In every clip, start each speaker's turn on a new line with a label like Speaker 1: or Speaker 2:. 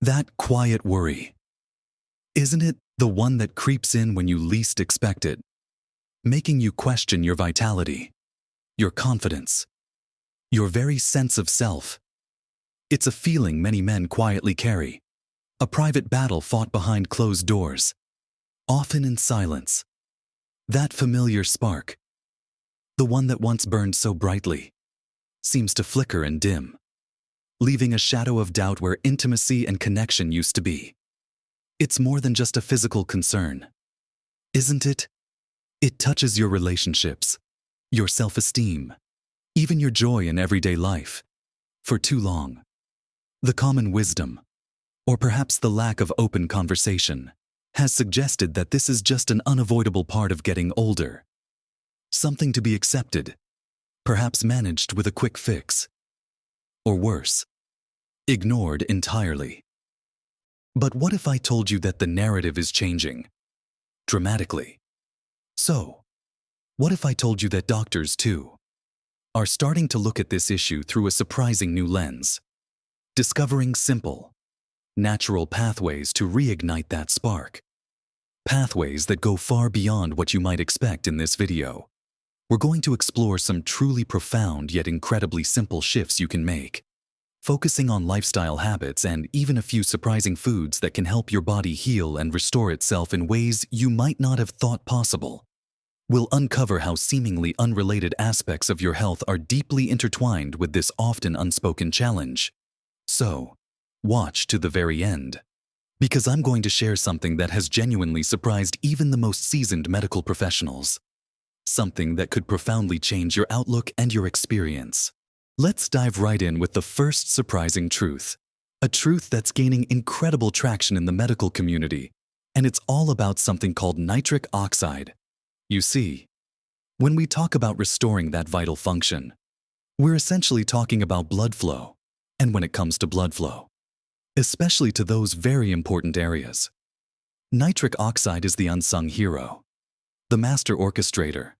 Speaker 1: That quiet worry. Isn't it the one that creeps in when you least expect it, making you question your vitality, your confidence, your very sense of self? It's a feeling many men quietly carry, a private battle fought behind closed doors, often in silence. That familiar spark, the one that once burned so brightly, seems to flicker and dim, leaving a shadow of doubt where intimacy and connection used to be. It's more than just a physical concern, isn't it? It touches your relationships, your self-esteem, even your joy in everyday life. For too long, the common wisdom, or perhaps the lack of open conversation, has suggested that this is just an unavoidable part of getting older. Something to be accepted, perhaps managed with a quick fix. Or worse, ignored entirely. But what if I told you that the narrative is changing? Dramatically. So, what if I told you that doctors, too, are starting to look at this issue through a surprising new lens, discovering simple, natural pathways to reignite that spark? Pathways that go far beyond what you might expect in this video. We're going to explore some truly profound yet incredibly simple shifts you can make, focusing on lifestyle habits and even a few surprising foods that can help your body heal and restore itself in ways you might not have thought possible. We'll uncover how seemingly unrelated aspects of your health are deeply intertwined with this often unspoken challenge. So, watch to the very end, because I'm going to share something that has genuinely surprised even the most seasoned medical professionals. Something that could profoundly change your outlook and your experience. Let's dive right in with the first surprising truth. A truth that's gaining incredible traction in the medical community, and it's all about something called nitric oxide. You see, when we talk about restoring that vital function, we're essentially talking about blood flow. And when it comes to blood flow, especially to those very important areas, nitric oxide is the unsung hero, the master orchestrator.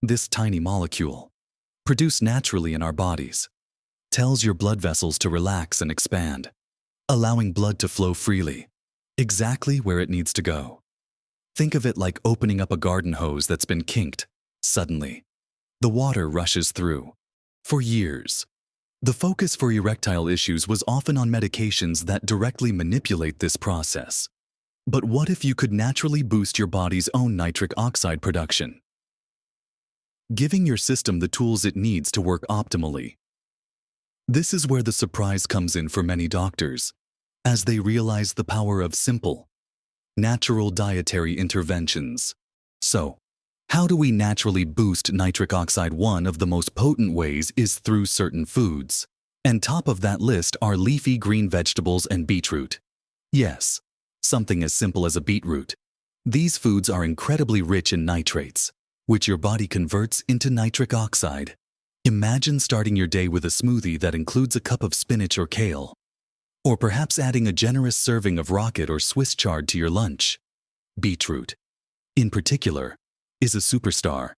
Speaker 1: This tiny molecule, produced naturally in our bodies, tells your blood vessels to relax and expand, allowing blood to flow freely, exactly where it needs to go. Think of it like opening up a garden hose that's been kinked. Suddenly, the water rushes through. For years, the focus for erectile issues was often on medications that directly manipulate this process. But what if you could naturally boost your body's own nitric oxide production, giving your system the tools it needs to work optimally? This is where the surprise comes in for many doctors, as they realize the power of simple, natural dietary interventions. So, how do we naturally boost nitric oxide? One of the most potent ways is through certain foods. And top of that list are leafy green vegetables and beetroot. Yes, something as simple as a beetroot. These foods are incredibly rich in nitrates, which your body converts into nitric oxide. Imagine starting your day with a smoothie that includes a cup of spinach or kale, or perhaps adding a generous serving of rocket or Swiss chard to your lunch. Beetroot, in particular, is a superstar.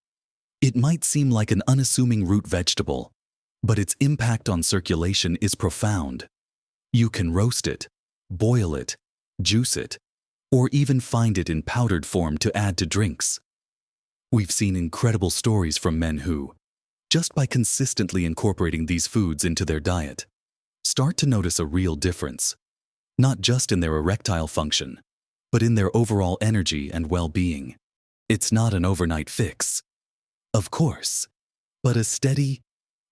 Speaker 1: It might seem like an unassuming root vegetable, but its impact on circulation is profound. You can roast it, boil it, juice it, or even find it in powdered form to add to drinks. We've seen incredible stories from men who, just by consistently incorporating these foods into their diet, start to notice a real difference, not just in their erectile function, but in their overall energy and well-being. It's not an overnight fix, of course, but a steady,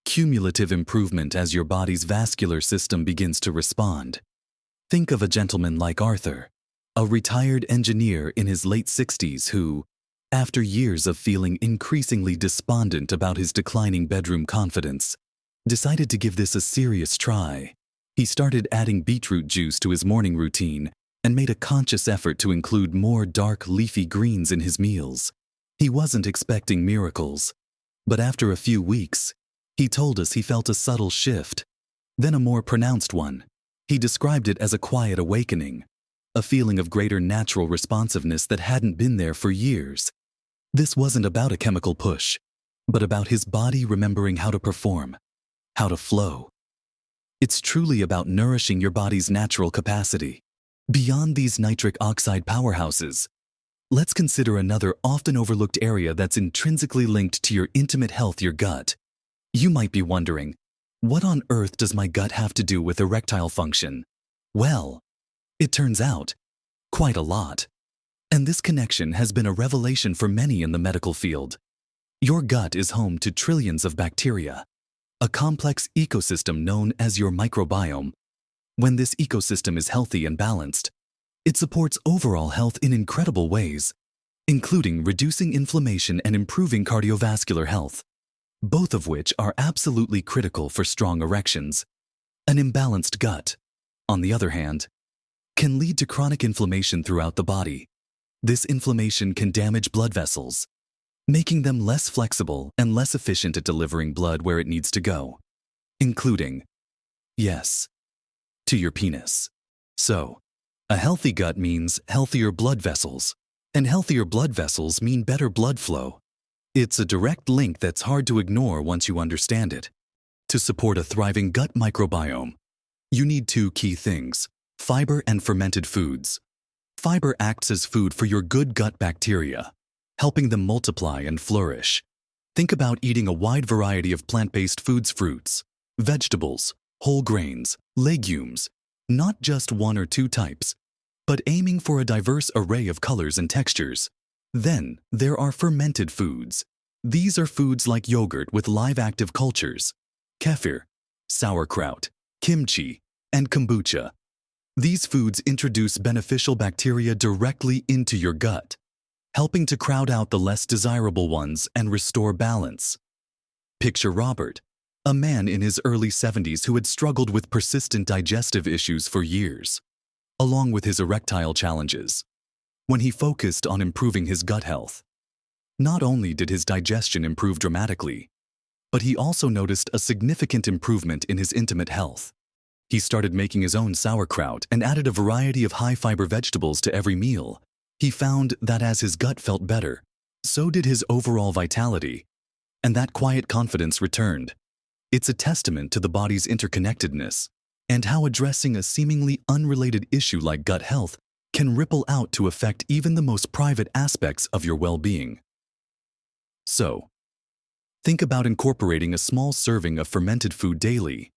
Speaker 1: cumulative improvement as your body's vascular system begins to respond. Think of a gentleman like Arthur, a retired engineer in his late 60s who, after years of feeling increasingly despondent about his declining bedroom confidence, decided to give this a serious try. He started adding beetroot juice to his morning routine and made a conscious effort to include more dark leafy greens in his meals. He wasn't expecting miracles, but after a few weeks, he told us he felt a subtle shift, then a more pronounced one. He described it as a quiet awakening, a feeling of greater natural responsiveness that hadn't been there for years. This wasn't about a chemical push, but about his body remembering how to perform, how to flow. It's truly about nourishing your body's natural capacity. Beyond these nitric oxide powerhouses, let's consider another often overlooked area that's intrinsically linked to your intimate health, your gut. You might be wondering, what on earth does my gut have to do with erectile function? Well, it turns out, quite a lot. And this connection has been a revelation for many in the medical field. Your gut is home to trillions of bacteria, a complex ecosystem known as your microbiome. When this ecosystem is healthy and balanced, it supports overall health in incredible ways, including reducing inflammation and improving cardiovascular health, both of which are absolutely critical for strong erections. An imbalanced gut, on the other hand, can lead to chronic inflammation throughout the body. This inflammation can damage blood vessels, making them less flexible and less efficient at delivering blood where it needs to go, including, yes, to your penis. So, a healthy gut means healthier blood vessels, and healthier blood vessels mean better blood flow. It's a direct link that's hard to ignore once you understand it. To support a thriving gut microbiome, you need two key things: fiber and fermented foods. Fiber acts as food for your good gut bacteria, helping them multiply and flourish. Think about eating a wide variety of plant-based foods, fruits, vegetables, whole grains, legumes, not just one or two types, but aiming for a diverse array of colors and textures. Then, there are fermented foods. These are foods like yogurt with live active cultures, kefir, sauerkraut, kimchi, and kombucha. These foods introduce beneficial bacteria directly into your gut, helping to crowd out the less desirable ones and restore balance. Picture Robert, a man in his early 70s who had struggled with persistent digestive issues for years, along with his erectile challenges. When he focused on improving his gut health, not only did his digestion improve dramatically, but he also noticed a significant improvement in his intimate health. He started making his own sauerkraut and added a variety of high-fiber vegetables to every meal. He found that as his gut felt better, so did his overall vitality, and that quiet confidence returned. It's a testament to the body's interconnectedness and how addressing a seemingly unrelated issue like gut health can ripple out to affect even the most private aspects of your well-being. So, think about incorporating a small serving of fermented food daily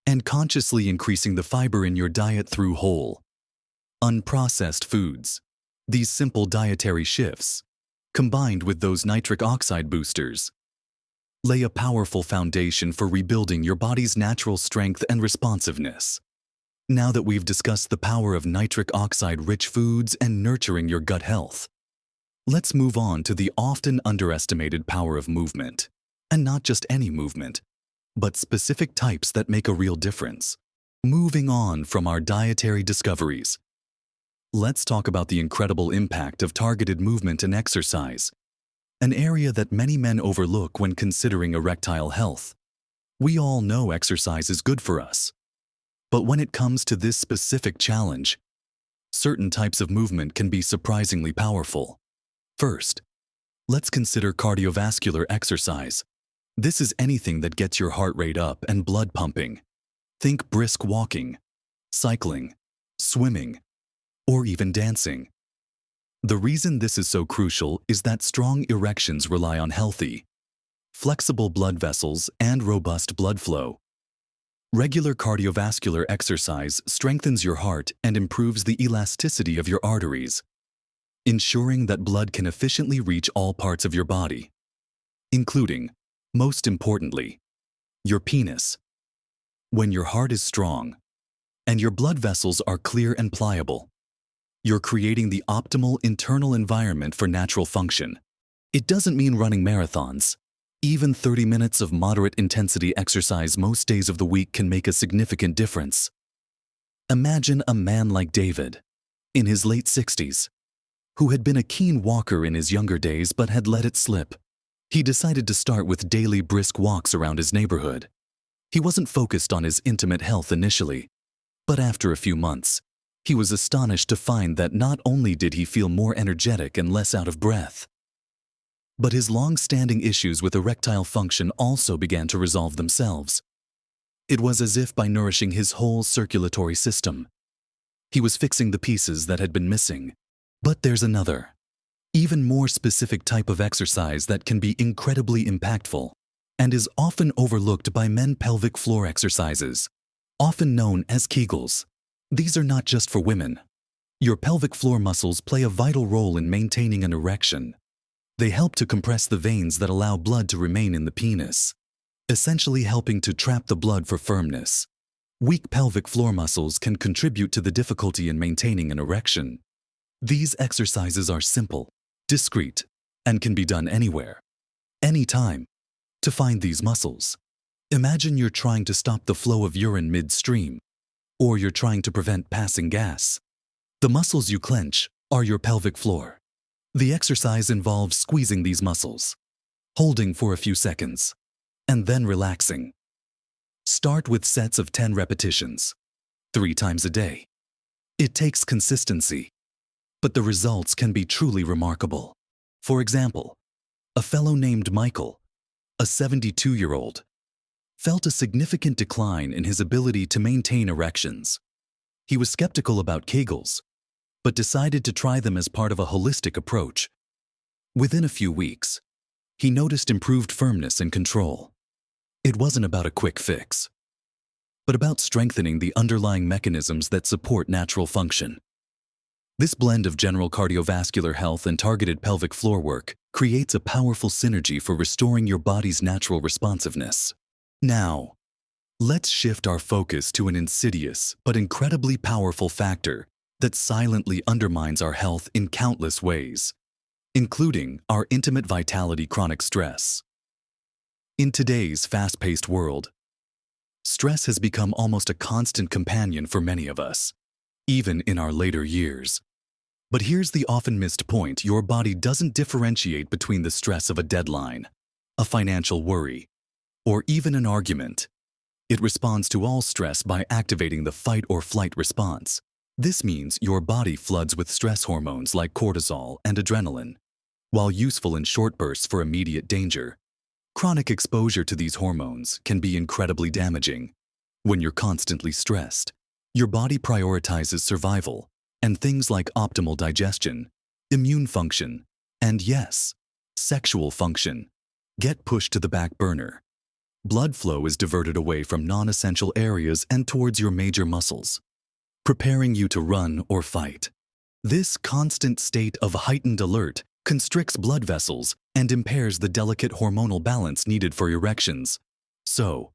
Speaker 1: and consciously increasing the fiber in your diet through whole, unprocessed foods. These simple dietary shifts, combined with those nitric oxide boosters, lay a powerful foundation for rebuilding your body's natural strength and responsiveness. Now that we've discussed the power of nitric oxide-rich foods and nurturing your gut health, let's move on to the often underestimated power of movement. And not just any movement, but specific types that make a real difference. Moving on from our dietary discoveries, let's talk about the incredible impact of targeted movement and exercise, an area that many men overlook when considering erectile health. We all know exercise is good for us, but when it comes to this specific challenge, certain types of movement can be surprisingly powerful. First, let's consider cardiovascular exercise. This is anything that gets your heart rate up and blood pumping. Think brisk walking, cycling, swimming, or even dancing. The reason this is so crucial is that strong erections rely on healthy, flexible blood vessels and robust blood flow. Regular cardiovascular exercise strengthens your heart and improves the elasticity of your arteries, ensuring that blood can efficiently reach all parts of your body, including, most importantly, your penis. When your heart is strong and your blood vessels are clear and pliable, you're creating the optimal internal environment for natural function. It doesn't mean running marathons. Even 30 minutes of moderate intensity exercise most days of the week can make a significant difference. Imagine a man like David, in his late 60s, who had been a keen walker in his younger days but had let it slip. He decided to start with daily brisk walks around his neighborhood. He wasn't focused on his intimate health initially, but after a few months, he was astonished to find that not only did he feel more energetic and less out of breath, but his long-standing issues with erectile function also began to resolve themselves. It was as if by nourishing his whole circulatory system, he was fixing the pieces that had been missing. But there's another, even more specific type of exercise that can be incredibly impactful and is often overlooked by men: pelvic floor exercises, often known as Kegels. These are not just for women. Your pelvic floor muscles play a vital role in maintaining an erection. They help to compress the veins that allow blood to remain in the penis, essentially helping to trap the blood for firmness. Weak pelvic floor muscles can contribute to the difficulty in maintaining an erection. These exercises are simple, discreet, and can be done anywhere, anytime. To find these muscles, imagine you're trying to stop the flow of urine midstream, or you're trying to prevent passing gas. The muscles you clench are your pelvic floor. The exercise involves squeezing these muscles, holding for a few seconds, and then relaxing. Start with sets of 10 repetitions, 3 times a day. It takes consistency, but the results can be truly remarkable. For example, a fellow named Michael, a 72-year-old, felt a significant decline in his ability to maintain erections. He was skeptical about Kegels, but decided to try them as part of a holistic approach. Within a few weeks, he noticed improved firmness and control. It wasn't about a quick fix, but about strengthening the underlying mechanisms that support natural function. This blend of general cardiovascular health and targeted pelvic floor work creates a powerful synergy for restoring your body's natural responsiveness. Now, let's shift our focus to an insidious but incredibly powerful factor that silently undermines our health in countless ways, including our intimate vitality: chronic stress. In today's fast-paced world, stress has become almost a constant companion for many of us, even in our later years. But here's the often missed point: your body doesn't differentiate between the stress of a deadline, a financial worry, or even an argument. It responds to all stress by activating the fight or flight response. This means your body floods with stress hormones like cortisol and adrenaline. While useful in short bursts for immediate danger, chronic exposure to these hormones can be incredibly damaging. When you're constantly stressed, your body prioritizes survival, and things like optimal digestion, immune function, and yes, sexual function get pushed to the back burner. Blood flow is diverted away from non-essential areas and towards your major muscles, preparing you to run or fight. This constant state of heightened alert constricts blood vessels and impairs the delicate hormonal balance needed for erections. So,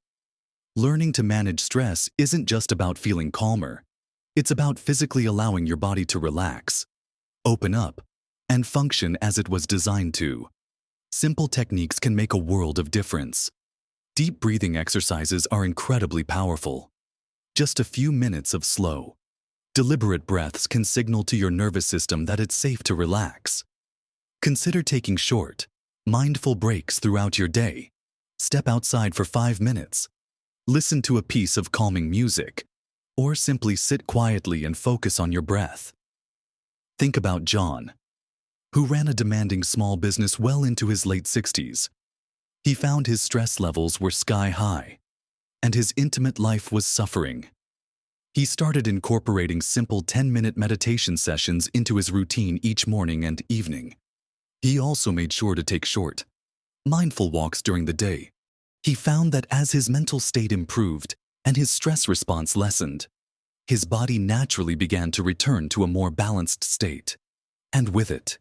Speaker 1: learning to manage stress isn't just about feeling calmer. It's about physically allowing your body to relax, open up, and function as it was designed to. Simple techniques can make a world of difference. Deep breathing exercises are incredibly powerful. Just a few minutes of slow, deliberate breaths can signal to your nervous system that it's safe to relax. Consider taking short, mindful breaks throughout your day. Step outside for 5 minutes. Listen to a piece of calming music, or simply sit quietly and focus on your breath. Think about John, who ran a demanding small business well into his late 60s. He found his stress levels were sky high, and his intimate life was suffering. He started incorporating simple 10-minute meditation sessions into his routine each morning and evening. He also made sure to take short, mindful walks during the day. He found that as his mental state improved and his stress response lessened, his body naturally began to return to a more balanced state. And with it,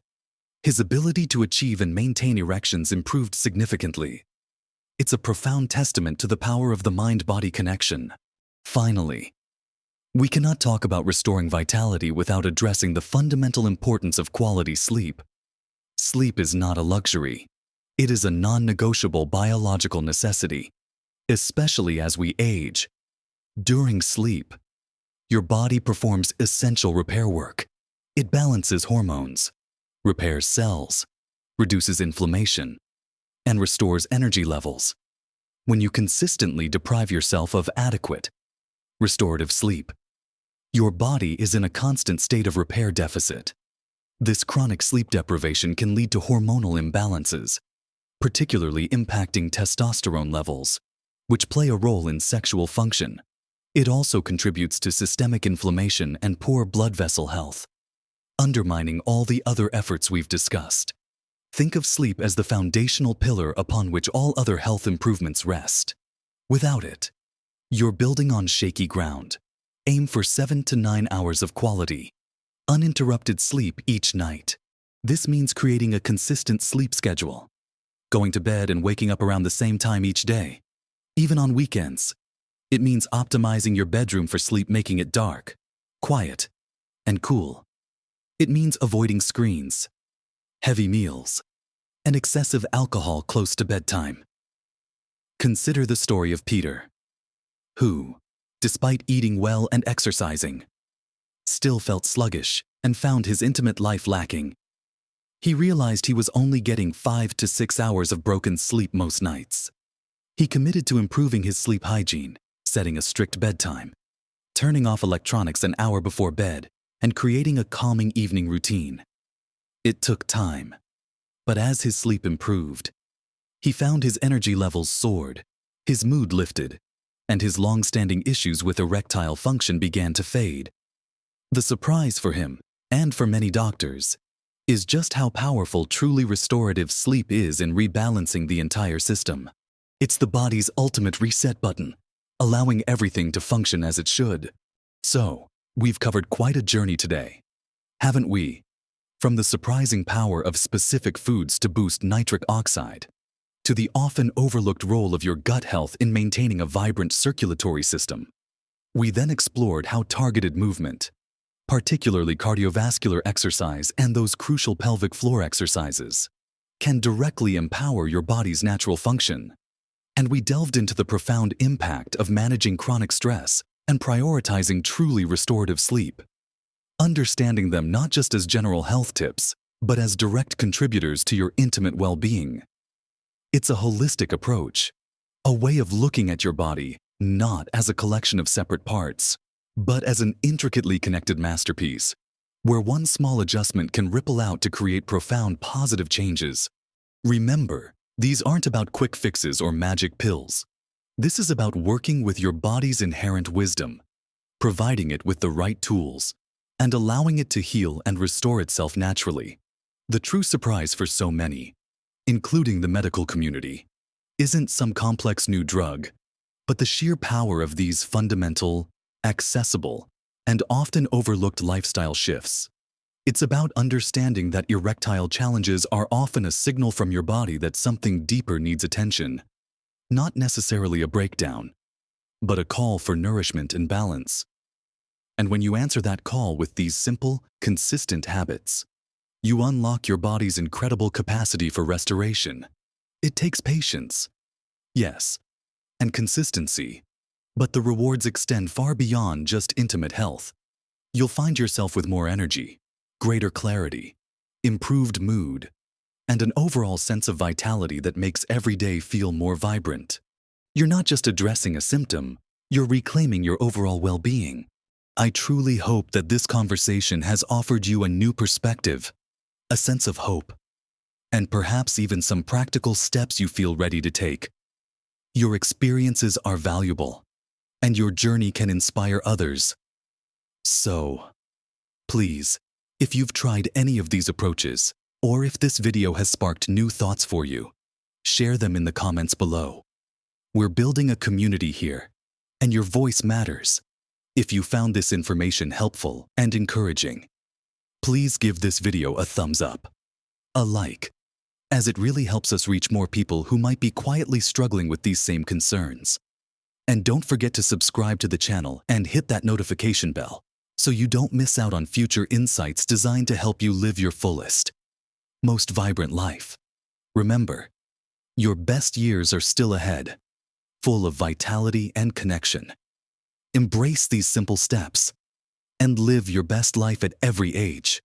Speaker 1: his ability to achieve and maintain erections improved significantly. It's a profound testament to the power of the mind-body connection. Finally, we cannot talk about restoring vitality without addressing the fundamental importance of quality sleep. Sleep is not a luxury. It is a non-negotiable biological necessity, especially as we age. During sleep, your body performs essential repair work. It balances hormones, repairs cells, reduces inflammation, and restores energy levels. When you consistently deprive yourself of adequate, restorative sleep, your body is in a constant state of repair deficit. This chronic sleep deprivation can lead to hormonal imbalances, particularly impacting testosterone levels, which play a role in sexual function. It also contributes to systemic inflammation and poor blood vessel health, undermining all the other efforts we've discussed. Think of sleep as the foundational pillar upon which all other health improvements rest. Without it, you're building on shaky ground. Aim for 7 to 9 hours of quality, uninterrupted sleep each night. This means creating a consistent sleep schedule, going to bed and waking up around the same time each day, even on weekends. It means optimizing your bedroom for sleep, making it dark, quiet, and cool. It means avoiding screens, heavy meals, and excessive alcohol close to bedtime. Consider the story of Peter, who, despite eating well and exercising, still felt sluggish and found his intimate life lacking. He realized he was only getting 5 to 6 hours of broken sleep most nights. He committed to improving his sleep hygiene, setting a strict bedtime, turning off electronics an hour before bed, and creating a calming evening routine. It took time, but as his sleep improved, he found his energy levels soared, his mood lifted, and his long-standing issues with erectile function began to fade. The surprise for him, and for many doctors, is just how powerful truly restorative sleep is in rebalancing the entire system. It's the body's ultimate reset button, allowing everything to function as it should. So, we've covered quite a journey today, haven't we? From the surprising power of specific foods to boost nitric oxide, to the often overlooked role of your gut health in maintaining a vibrant circulatory system. We then explored how targeted movement, particularly cardiovascular exercise and those crucial pelvic floor exercises, can directly empower your body's natural function. And we delved into the profound impact of managing chronic stress and prioritizing truly restorative sleep, understanding them not just as general health tips, but as direct contributors to your intimate well-being. It's a holistic approach, a way of looking at your body not as a collection of separate parts, but as an intricately connected masterpiece, where one small adjustment can ripple out to create profound positive changes. Remember, these aren't about quick fixes or magic pills. This is about working with your body's inherent wisdom, providing it with the right tools, and allowing it to heal and restore itself naturally. The true surprise for so many, including the medical community, isn't some complex new drug, but the sheer power of these fundamental, accessible, and often overlooked lifestyle shifts. It's about understanding that erectile challenges are often a signal from your body that something deeper needs attention, not necessarily a breakdown, but a call for nourishment and balance. And when you answer that call with these simple, consistent habits, you unlock your body's incredible capacity for restoration. It takes patience, yes, and consistency, but the rewards extend far beyond just intimate health. You'll find yourself with more energy, greater clarity, improved mood, and an overall sense of vitality that makes every day feel more vibrant. You're not just addressing a symptom, you're reclaiming your overall well-being. I truly hope that this conversation has offered you a new perspective, a sense of hope, and perhaps even some practical steps you feel ready to take. Your experiences are valuable, and your journey can inspire others. So, please, if you've tried any of these approaches, or if this video has sparked new thoughts for you, share them in the comments below. We're building a community here, and your voice matters. If you found this information helpful and encouraging, please give this video a thumbs up, a like, as it really helps us reach more people who might be quietly struggling with these same concerns. And don't forget to subscribe to the channel and hit that notification bell so you don't miss out on future insights designed to help you live your fullest, most vibrant life. Remember, your best years are still ahead, full of vitality and connection. Embrace these simple steps and live your best life at every age.